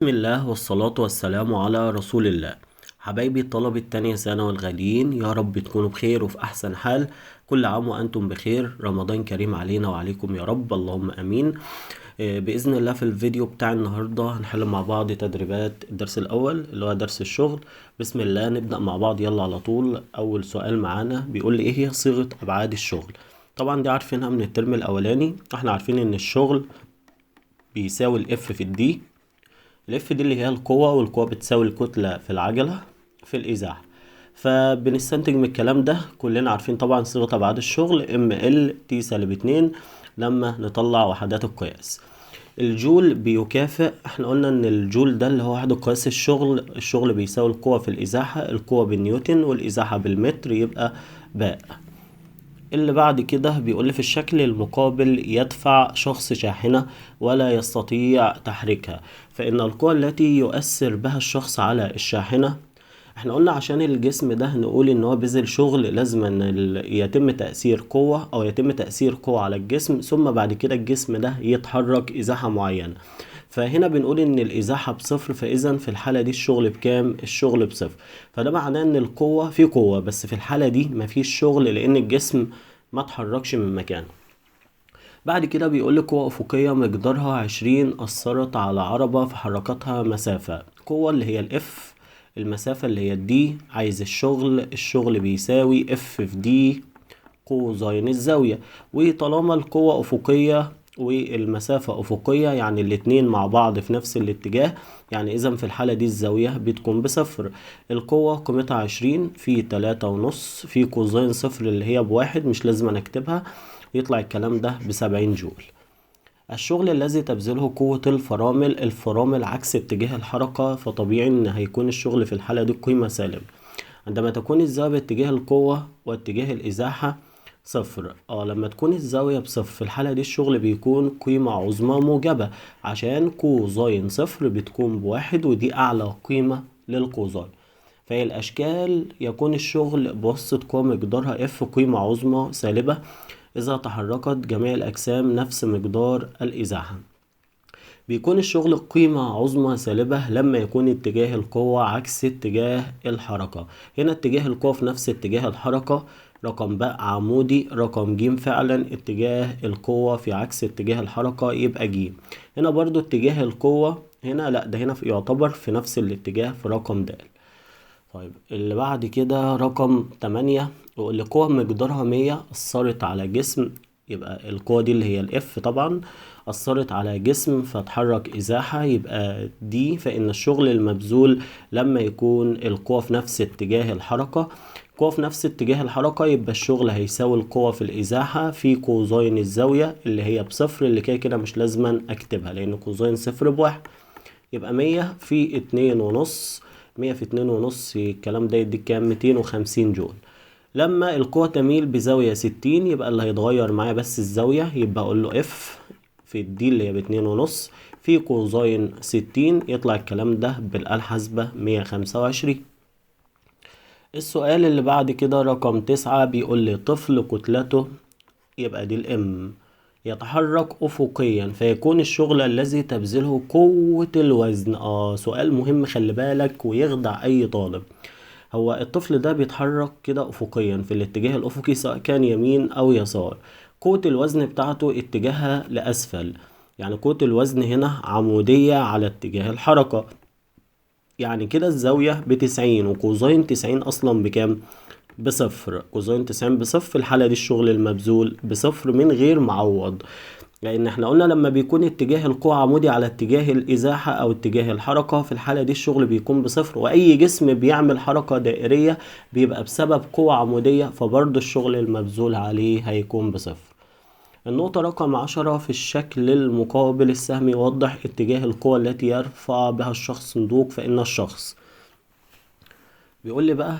بسم الله والصلاة والسلام على رسول الله. حبايبي طلبة تانية ثانوي الغاليين، يا رب تكونوا بخير وفي أحسن حال. كل عام وأنتم بخير، رمضان كريم علينا وعليكم يا رب، اللهم أمين. بإذن الله في الفيديو بتاع النهاردة هنحل مع بعض تدريبات الدرس الأول اللي هو درس الشغل. بسم الله نبدأ مع بعض، يلا على طول. أول سؤال معانا بيقول لي إيه هي صيغة أبعاد الشغل. طبعا دي عارفينها من الترم الأولاني. احنا عارفين إن الشغل بيساوي الإف في الدي. الاف دي اللي هي القوة، والقوة بتساوي الكتلة في العجلة في الإزاحة. فبنستنتج من الكلام ده، كلنا عارفين طبعا صيغة أبعاد الشغل ام ال تي سالب 2 لما نطلع وحدات القياس. الجول بيكافئ، احنا قلنا ان الجول ده اللي هو وحدة قياس الشغل بيساوي القوة في الإزاحة، القوة بالنيوتن والإزاحة بالمتر، يبقى باء. اللي بعد كده بيقول لي في الشكل المقابل يدفع شخص شاحنة ولا يستطيع تحريكها، فإن القوى التي يؤثر بها الشخص على الشاحنة. احنا قلنا عشان الجسم ده نقول ان هو بذل شغل لازم ان يتم تأثير قوة او يتم تأثير قوة على الجسم، ثم بعد كده الجسم ده يتحرك ازاحة معينة. فهنا بنقول ان الازاحة بصفر، فاذا في الحالة دي الشغل بكام؟ الشغل بصفر. فده معناه ان القوة في قوة، بس في الحالة دي مفيش شغل لان الجسم ما تحركش من مكانه. بعد كده بيقول لك قوة أفقية مقدارها 20 أثرت على عربة في حركتها مسافة. قوة اللي هي الإف، المسافة اللي هي الدي، عايز الشغل بيساوي إف في دي كوزين الزاوية. وطالما القوة أفقية والمسافة أفقية، يعني الاتنين مع بعض في نفس الاتجاه، يعني إذا في الحالة دي الزاوية بتكون بصفر. القوة قيمتها 20 في 3.5 في كوزين صفر اللي هي بواحد، مش لازم أنا أكتبها، يطلع الكلام ده ب70 جول. الشغل الذي تبذله قوة الفرامل عكس اتجاه الحركة، فطبيعي ان هيكون الشغل في الحالة دي قيمة سالبة. عندما تكون الزاوية باتجاه القوة واتجاه الإزاحة صفر. لما تكون الزاوية بصفر في الحالة دي الشغل بيكون قيمة عظمى موجبة، عشان كوزين صفر بتكون بواحد، ودي أعلى قيمة للكوزين. فهي الأشكال يكون الشغل بواسطة قوة مقدارها اف قيمة عظمى سالبة إذا تحركت جميع الأجسام نفس مقدار الإزاحة. بيكون الشغل قيمة عظمى سالبة لما يكون اتجاه القوة عكس اتجاه الحركة. هنا اتجاه القوة في نفس اتجاه الحركة، رقم باء عمودي، رقم جيم فعلا اتجاه القوة في عكس اتجاه الحركة يبقى جيم. هنا برضو اتجاه القوة، هنا لا، ده هنا يعتبر في نفس الاتجاه في رقم د. طيب اللي بعد كده رقم 8، واللي قوة مقدارها 100 أثرت على جسم. يبقى القوة دي اللي هي الإف طبعا، أثرت على جسم فتحرك إزاحة، يبقى دي. فإن الشغل المبذول لما يكون القوة في نفس اتجاه الحركة، قوة في نفس اتجاه الحركة، يبقى الشغل هيساوي القوة في الإزاحة في كوزين الزاوية اللي هي بصفر، اللي كده مش لازما أكتبها لأن كوزين صفر بواحد. يبقى 100 في 2.5، 100 في 2.5 الكلام ده يديك كام؟ 250 جول. لما القوة تميل بزاوية 60، يبقى اللي هيتغير معايا بس الزاوية، يبقى اقول له اف في الدي اللي هي ب2.5 في كوزين 60، يطلع الكلام ده بالآلة الحاسبة 125. السؤال اللي بعد كده رقم 9 بيقول لي طفل كتلته، يبقى دي الام، يتحرك أفقيا، فيكون الشغل الذي تبذله قوة الوزن. سؤال مهم، خلي بالك ويخدع أي طالب. هو الطفل ده بيتحرك كده أفقيا في الاتجاه الأفقي، سواء كان يمين أو يسار. قوة الوزن بتاعته اتجاهها لأسفل، يعني قوة الوزن هنا عمودية على اتجاه الحركة. يعني كده الزاوية ب90، وكوزين 90 أصلا بكام؟ بصفر. كوزين 90 بصفر، في الحالة دي الشغل المبذول بصفر من غير معوض، لان احنا قلنا لما بيكون اتجاه القوة عمودي على اتجاه الازاحة او اتجاه الحركة، في الحالة دي الشغل بيكون بصفر. واي جسم بيعمل حركة دائرية بيبقى بسبب قوة عمودية، فبرضه الشغل المبذول عليه هيكون بصفر. النقطة رقم 10، في الشكل المقابل السهم يوضح اتجاه القوة التي يرفع بها الشخص صندوق، فإن الشخص بيقول لي بقى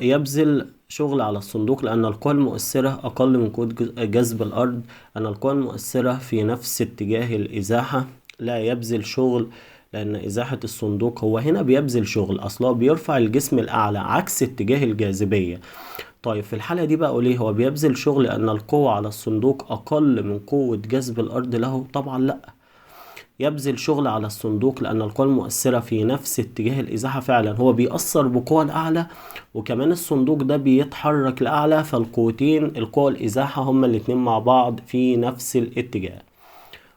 يبذل شغل على الصندوق لأن القوى المؤثرة أقل من قوة جذب الأرض. أن القوى المؤثرة في نفس اتجاه الإزاحة لا يبذل شغل، لأن إزاحة الصندوق هو هنا بيبذل شغل، أصلا بيرفع الجسم الأعلى عكس اتجاه الجاذبية. طيب في الحالة دي بقى ليه هو بيبذل شغل؟ لأن القوة على الصندوق أقل من قوة جذب الأرض له؟ طبعا لأ. يبذل شغل على الصندوق، لأن القوى المؤثرة في نفس اتجاه الإزاحة فعلا هو بيأثر بقوة الأعلى، وكمان الصندوق ده بيتحرك لأعلى، فالقوتين القوة الإزاحة هما الاتنين مع بعض في نفس الاتجاه.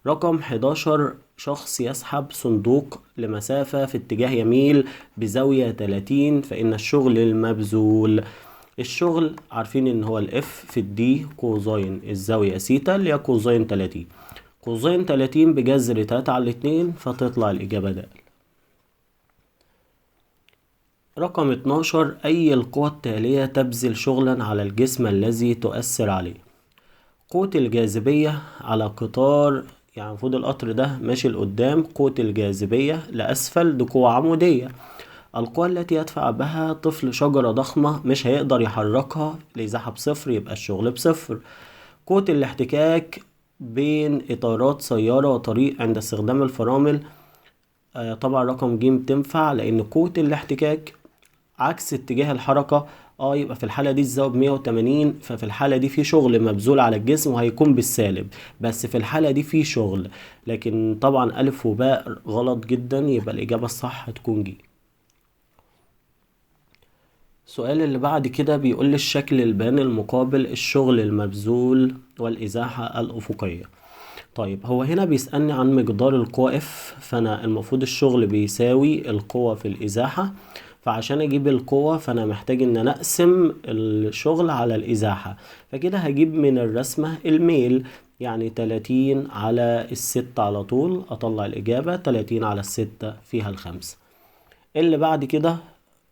رقم 11، شخص يسحب صندوق لمسافة في اتجاه يميل بزاوية 30، فإن الشغل المبذول، الشغل عارفين ان هو الاف في الدي كوزين الزاوية سيتا اللي هي كوزين 30، كوزين 30 بجذر 3 على 2، فتطلع الإجابة د. رقم 12، أي القوى التالية تبذل شغلا على الجسم الذي تؤثر عليه؟ قوة الجاذبية على قطار، يعني المفروض القطر ده ماشي لقدام، قوة الجاذبية لأسفل دي قوة عمودية. القوى التي يدفع بها طفل شجرة ضخمة مش هيقدر يحركها، الإزاحة بصفر يبقى الشغل بصفر. قوة الاحتكاك بين إطارات سيارة وطريق عند استخدام الفرامل، طبعا رقم ج تنفع، لأن قوة الاحتكاك عكس اتجاه الحركة، يبقى في الحالة دي الزاوية ب180، ففي الحالة دي في شغل مبذول على الجسم وهيكون بالسالب، بس في الحالة دي في شغل. لكن طبعا ألف وباء غلط جدا، يبقى الإجابة الصح هتكون ج. السؤال اللي بعد كده بيقول لي الشكل البياني المقابل الشغل المبذول والإزاحة الأفقية. طيب هو هنا بيسألني عن مقدار القوة اف، فانا المفروض الشغل بيساوي القوة في الازاحة، فعشان اجيب القوة فانا محتاج ان انا اقسم الشغل على الازاحة، فكده هجيب من الرسمة الميل، يعني 30 على 6 على طول، اطلع الاجابة 30 على 6 فيها 5. اللي بعد كده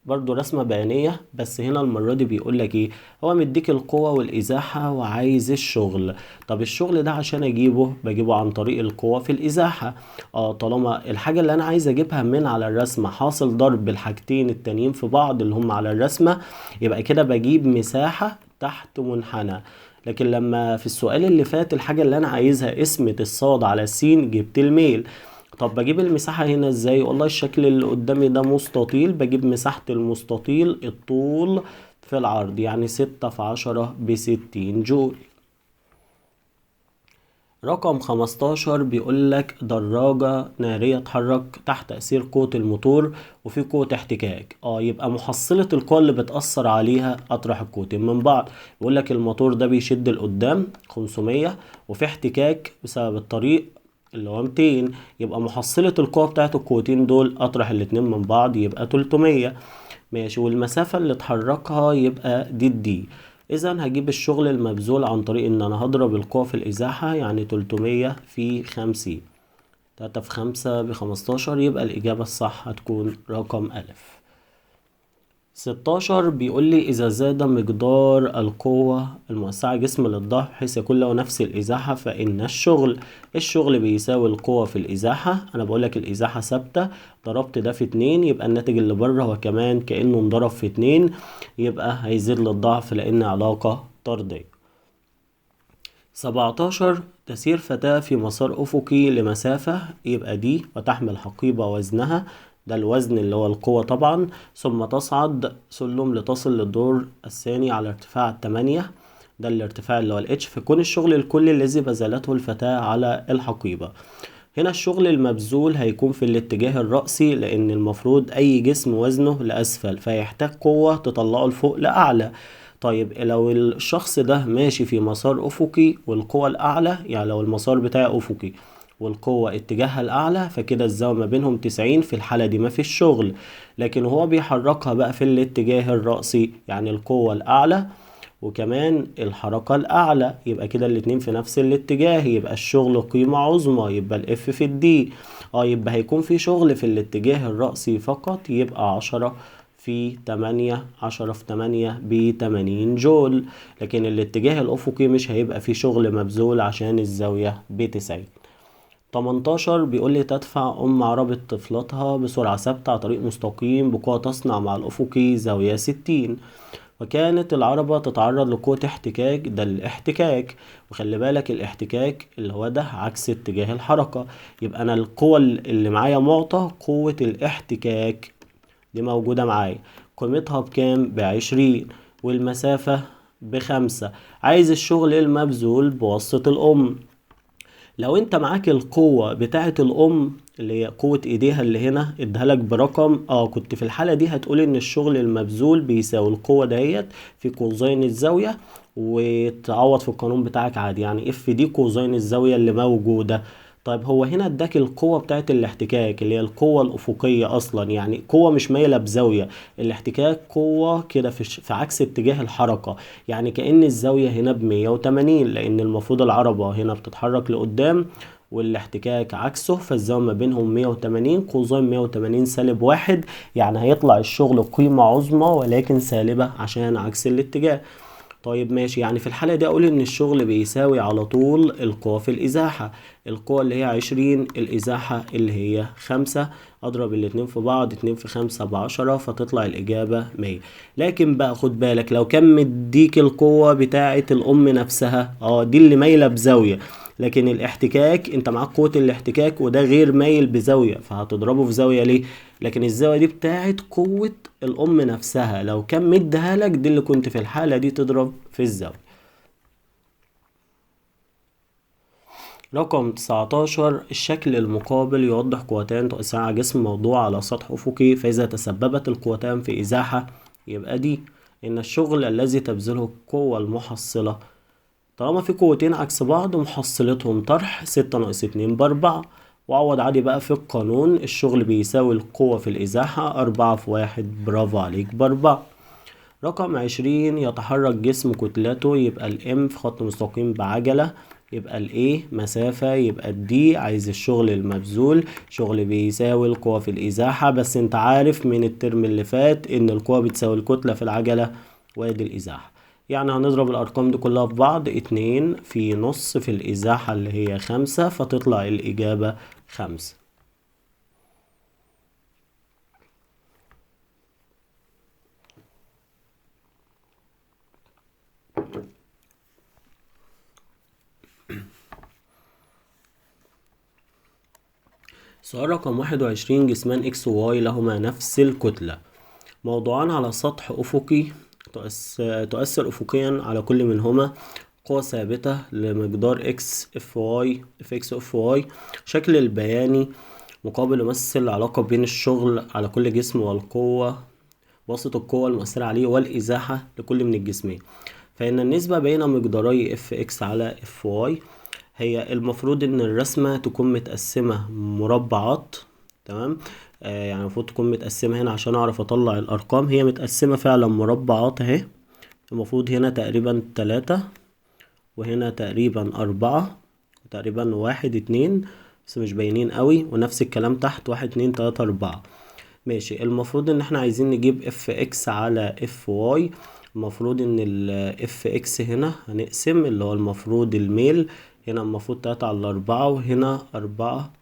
برضو رسمة بيانية، بس هنا المرة دي بيقول لك ايه، هو مديك القوة والإزاحة وعايز الشغل. طب الشغل ده عشان اجيبه بجيبه عن طريق القوة في الإزاحة. طالما الحاجة اللي انا عايز اجيبها من على الرسمة حاصل ضرب الحاجتين التانيين في بعض اللي هم على الرسمة، يبقى كده بجيب مساحة تحت منحنى. لكن لما في السؤال اللي فات الحاجة اللي انا عايزها قسمة الصاد على السين، جبت الميل. طب بجيب المساحة هنا ازاي؟ والله الشكل اللي قدامي ده مستطيل، بجيب مساحة المستطيل الطول في العرض، يعني 6 في 10 ب60 جول. رقم 15 بيقولك دراجة نارية تحرك تحت تأثير قوة الموتور وفي قوة احتكاك. يبقى محصلة القوة اللي بتأثر عليها أطرح القوتين من بعض. بيقولك الموتور ده بيشد لقدام 500، وفي احتكاك بسبب الطريق اللي هو 200، يبقى محصلة القوة بتاعت القوتين دول أطرح الاتنين من بعض يبقى 300. ماشي، والمسافة اللي اتحركها يبقى دي. اذا هجيب الشغل المبذول عن طريق ان انا هضرب القوة في الازاحة، يعني 300 في 50، 3 في 5 ب15، يبقى الاجابة الصح هتكون رقم الف. 16 بيقول لي إذا زاد مقدار القوة الموسعة جسم للظهر بحيث يكون له نفس الإزاحة، فإن الشغل بيساوي القوة في الإزاحة. أنا بقول لك الإزاحة ثابتة، ضربت ده في 2 يبقى الناتج اللي بره هو كمان كأنه انضرب في 2، يبقى هيزيد للضعف لأن علاقة طردية. 17 تسير فتاة في مسار أفقي لمسافة، يبقى دي وتحمل حقيبة وزنها، ده الوزن اللي هو القوة طبعا، ثم تصعد سلم لتصل للدور الثاني على ارتفاع 8، ده الارتفاع اللي هو الاتش، فيكون الشغل الكلي الذي بذلته الفتاة على الحقيبة. هنا الشغل المبذول هيكون في الاتجاه الرأسي، لأن المفروض أي جسم وزنه لأسفل فيحتاج قوة تطلعه لفوق لأعلى. طيب لو الشخص ده ماشي في مسار أفقي والقوة الأعلى، يعني لو المسار بتاعه أفقي والقوة اتجاهها الأعلى، فكده الزاوية ما بينهم 90، في الحالة دي ما فيش شغل. لكن هو بيحركها بقى في الاتجاه الرأسي، يعني القوة الأعلى وكمان الحركة الأعلى، يبقى كده الاتنين في نفس الاتجاه، يبقى الشغل قيمة عظمى، يبقى الاف في الدي. يبقى هيكون في شغل في الاتجاه الرأسي فقط، يبقى 10 في 8، 10 في 8 ب80 جول. لكن الاتجاه الأفقي مش هيبقى فيه شغل مبذول عشان الزاوية ب90. 18 بيقول لي تدفع عربة طفلتها بسرعة ثابتة على طريق مستقيم بقوة تصنع مع الأفقي زاوية 60، وكانت العربة تتعرض لقوة احتكاك، ده الاحتكاك، وخلي بالك الاحتكاك اللي هو ده عكس اتجاه الحركة، يبقى أنا القوة اللي معايا معطى قوة الاحتكاك دي موجودة معايا، قيمتها بكام؟ ب20، والمسافة ب5. عايز الشغل المبذول بواسطة الأم. لو انت معاك القوة بتاعة الام اللي هي قوة ايديها اللي هنا اديها لك برقم، كنت في الحالة دي هتقول ان الشغل المبذول بيساوي القوة دهيت في كوزين الزاوية، وتعوض في القانون بتاعك عادي، يعني اف دي كوزين الزاوية اللي موجودة. طيب هو هنا اداك القوة بتاعة الاحتكاك اللي هي القوة الأفقية أصلا، يعني قوة مش مايلة بزاوية. الاحتكاك قوة كده في عكس اتجاه الحركة، يعني كأن الزاوية هنا ب180، لأن المفروض العربة هنا بتتحرك لقدام والاحتكاك عكسه، فالزاوية ما بينهم 180 كوزين 180 سالب واحد، يعني هيطلع الشغل قيمة عظمى ولكن سالبة عشان عكس الاتجاه. طيب ماشي، يعني في الحالة دي أقول إن الشغل بيساوي على طول القوة في الإزاحة. القوة اللي هي 20، الإزاحة اللي هي 5، أضرب الاتنين في بعض، 2 في 5 ب10، فتطلع الإجابة 100. لكن بقى خد بالك، لو كان مديك القوة بتاعة الأم نفسها، دي اللي مايلة بزاوية، لكن الاحتكاك انت معاك قوة الاحتكاك وده غير مايل بزاوية، فهتضربه في زاوية ليه؟ لكن الزاوية دي بتاعت قوة الأم نفسها، لو كان مديها لك دي اللي كنت في الحالة دي تضرب في الزاوية. رقم 19، الشكل المقابل يوضح قوتان تؤثران على جسم موضوع على سطح أفقي، فإذا تسببت القوتان في إزاحة يبقى دي إن الشغل الذي تبذله القوة المحصلة، طالما في قوتين عكس بعض محصلتهم طرح 6 - 2 ب4، وعوض عادي بقى في القانون، الشغل بيساوي القوة في الإزاحة 4 في 1، برافو عليك ب4. رقم 20، يتحرك جسم كتلته، يبقى الام في خط مستقيم بعجلة، يبقى الايه مسافة، يبقى الدي عايز الشغل المبذول، شغل بيساوي القوة في الإزاحة، بس انت عارف من الترم اللي فات ان القوة بتساوي الكتلة في العجلة وادي الإزاحة. يعني هنضرب الأرقام دي كلها في بعض، 2 في نص في الإزاحة اللي هي 5، فتطلع الإجابة 5. سؤال رقم 21، جسمان اكس وواي لهما نفس الكتلة، موضوعان على سطح أفقي، تؤثر أفقيا على كل منهما قوة ثابتة لمقدار اكس اف واي اف اكس اف واي. شكل البياني مقابل يمثل العلاقة بين الشغل على كل جسم والقوة، وسط القوة المؤثرة عليه والإزاحة لكل من الجسمين. فإن النسبة بين مقداري اف اكس على اف واي، هي المفروض ان الرسمة تكون متقسمة مربعات، تمام. يعني المفروض تكون متقسمة هنا عشان اعرف اطلع الارقام، هي متقسمة فعلا مربعات اهي. المفروض هنا تقريبا 3، وهنا تقريبا 4، وتقريبا 1 2، بس مش باينين قوي، ونفس الكلام تحت 1 2 3 4. ماشي، المفروض ان احنا عايزين نجيب اف اكس على اف واي. المفروض ان الاف اكس هنا هنقسم اللي هو المفروض الميل، هنا المفروض 3 على 4، وهنا 4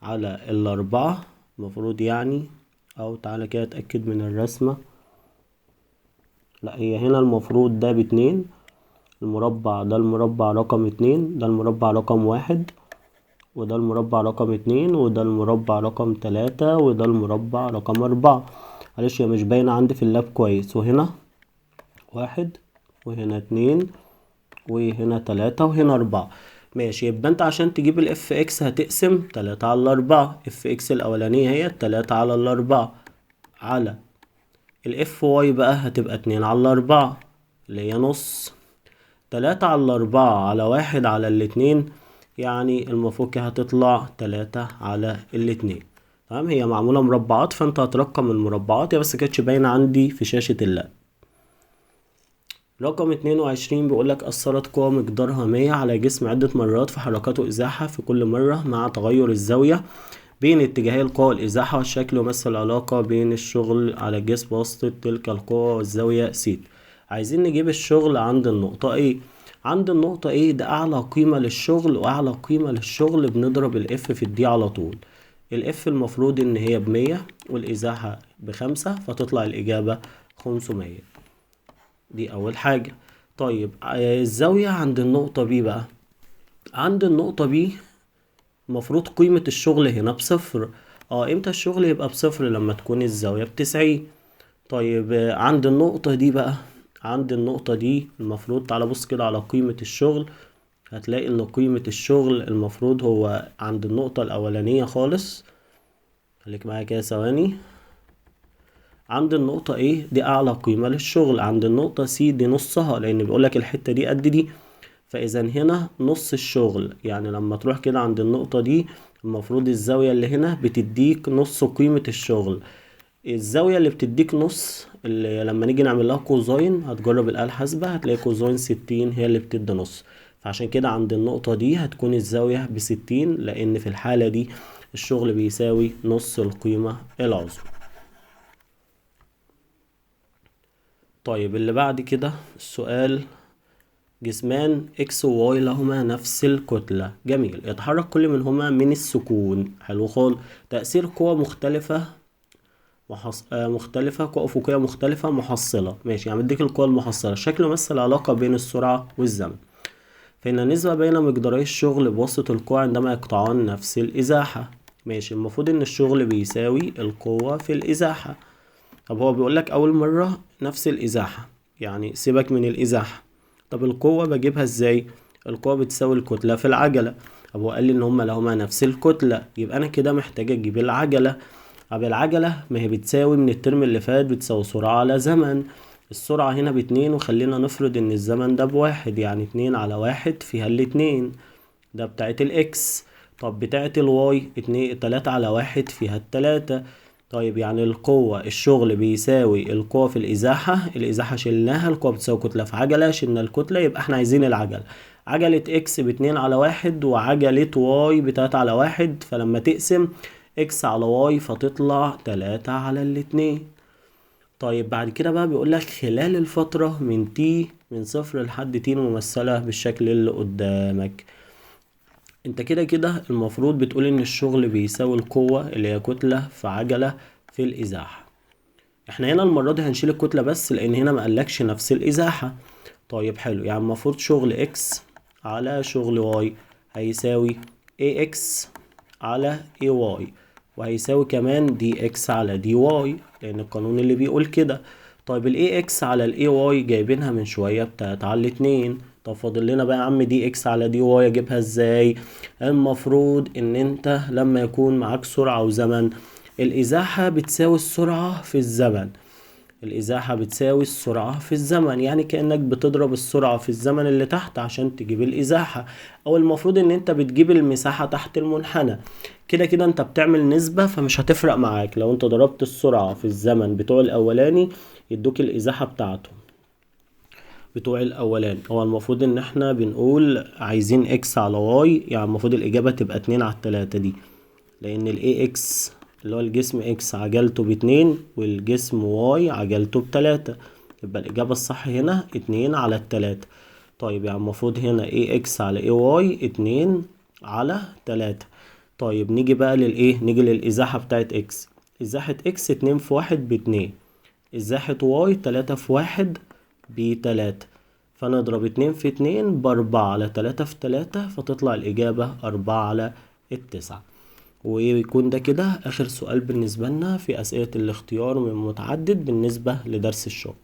على 4، المفروض يعني، او تعالى كده اتأكد من الرسمة. لا، هي هنا المفروض ده ب2، المربع ده المربع رقم 2، ده المربع رقم 1، وده المربع رقم 2، وده المربع رقم 3، وده المربع رقم 4. معلش هي مش باينة عندي في اللاب كويس، وهنا 1، وهنا 2، وهنا 3، وهنا 4. ماشي، يبقى انت عشان تجيب الاف اكس هتقسم 3 على 4، اف اكس الاولانية هي 3 على 4، على الاف واي بقى هتبقى 2 على 4 اللي هي نص. 3 على 4 على 1 على 2، يعني المفروض كده هتطلع 3 على 2. تمام، هي معمولة مربعات فانت هترقم المربعات، هي بس كانتش باينة عندي في شاشة اللاب. رقم 22 بيقولك أثرت قوة مقدارها 100 على جسم عدة مرات في حركته إزاحة في كل مرة مع تغير الزاوية بين اتجاهي القوة والإزاحة، والشكل يمثل العلاقة بين الشغل على الجسم وسط تلك القوة والزاوية س. عايزين نجيب الشغل عند النقطة ايه. عند النقطة ايه ده أعلى قيمة للشغل، وأعلى قيمة للشغل بنضرب الإف في الدي على طول. الإف المفروض إن هي ب100 والإزاحة ب5، فتطلع الإجابة 500. دي أول حاجة. طيب الزاوية عند النقطة بي بقى، عند النقطة بي المفروض قيمة الشغل هنا ب0. امتى الشغل يبقى ب0؟ لما تكون الزاوية ب90. طيب عند النقطة دي بقى، عند النقطة دي المفروض تعالى بص كده على قيمة الشغل، هتلاقي ان قيمة الشغل المفروض هو عند النقطة الاولانية خالص. خليك معايا كده ثواني. عند النقطة A دي اعلى قيمة للشغل، عند النقطة C دي نصها، لان بيقولك الحتة دي قد دي. فاذا هنا نص الشغل، يعني لما تروح كده عند النقطة دي المفروض الزاوية اللي هنا بتديك نص قيمة الشغل. الزاوية اللي بتديك نص، اللي لما نيجي نعمل لها كوزاين، هتجرب الآلة الحاسبة هتلاقي كوزاين 60 هي اللي بتدي نص. فعشان كده عند النقطة دي هتكون الزاوية ب60، لأن في الحالة دي الشغل بيساوي نص القيمة العظمى. طيب اللي بعد كده السؤال، جسمان X و Y لهما نفس الكتلة. جميل. يتحرك كل منهما من السكون. حلو خالص. تأثير قوى مختلفة مختلفة، قوى أفقية مختلفة محصلة. ماشي، يعني بديك القوى المحصلة. الشكل يمثل علاقة بين السرعة والزمن. فإن النسبة بين مقداري الشغل بواسطة القوى عندما يقطعان نفس الإزاحة. ماشي، المفروض إن الشغل بيساوي القوة في الإزاحة. طب هو بيقولك أول مرة نفس الإزاحة، يعني سيبك من الإزاحة. طب القوة بجيبها إزاي؟ القوة بتساوي الكتلة في العجلة. طب هو قال لي إن هما لهما نفس الكتلة، يبقى أنا كده محتاج أجيب العجلة. طب العجلة ما هي بتساوي من الترم اللي فات بتساوي سرعة على زمن. السرعة هنا ب2، وخلينا نفرض ان الزمن ده ب1، يعني 2/1 فيها ال2، ده بتاعت الإكس. طب بتاعت الواي 3/1 فيها ال3. طيب يعني القوة الشغل بيساوي القوة في الإزاحة. الإزاحة شلناها، القوة بتساوي كتلة في عجلة، شلنا الكتلة، يبقى احنا عايزين العجلة. عجلة إكس ب2/1 وعجلة واي ب3/1، فلما تقسم إكس على واي فتطلع 3/2. طيب بعد كده بقى بيقولك خلال الفترة من تي من 0 لحد تي ممثلة بالشكل اللي قدامك. انت كده كده المفروض بتقول ان الشغل بيساوي القوة اللي هي كتلة في عجلة في الإزاحة. احنا هنا المرة دي هنشيل الكتلة بس، لان هنا مقالكش نفس الإزاحة. طيب حلو، يعني المفروض شغل اكس على شغل واي هيساوي ax على ay، وهيساوي كمان دي اكس على دي واي، لان القانون اللي بيقول كده. طيب الاي اكس على الاي واي جايبينها من شويه بتاعت على الاتنين. طب فاضل لنا بقى يا عم دي اكس على دي واي، اجيبها ازاي؟ المفروض ان انت لما يكون معاك سرعه وزمن، الازاحه بتساوي السرعه في الزمن. الازاحه بتساوي السرعه في الزمن، يعني كانك بتضرب السرعه في الزمن اللي تحت عشان تجيب الازاحه. او المفروض ان انت بتجيب المساحه تحت المنحنى. كده كده انت بتعمل نسبه، فمش هتفرق معاك لو انت ضربت السرعه في الزمن بتوع الاولاني يدوك الازاحه بتاعته بتوع الاولاني. هو المفروض ان احنا بنقول عايزين اكس على واي، يعني المفروض الاجابه تبقى 2/3 دي، لان الاي اكس اللي هو الجسم اكس عجلته ب2 والجسم واي عجلته ب3، يبقى الإجابة الصح هنا 2/3. طيب يعني المفروض هنا اي اكس على اي واي 2/3. طيب نيجي بقى نيجي للإزاحة بتاعت اكس. إزاحة اكس 2 في 1 ب2، إزاحة واي 3 في 1 ب3. فنضرب 2 في 2 ب4 على 3 في 3، فتطلع الإجابة 4/9. ويكون ده كده آخر سؤال بالنسبة لنا في أسئلة الاختيار من متعدد بالنسبة لدرس الشغل.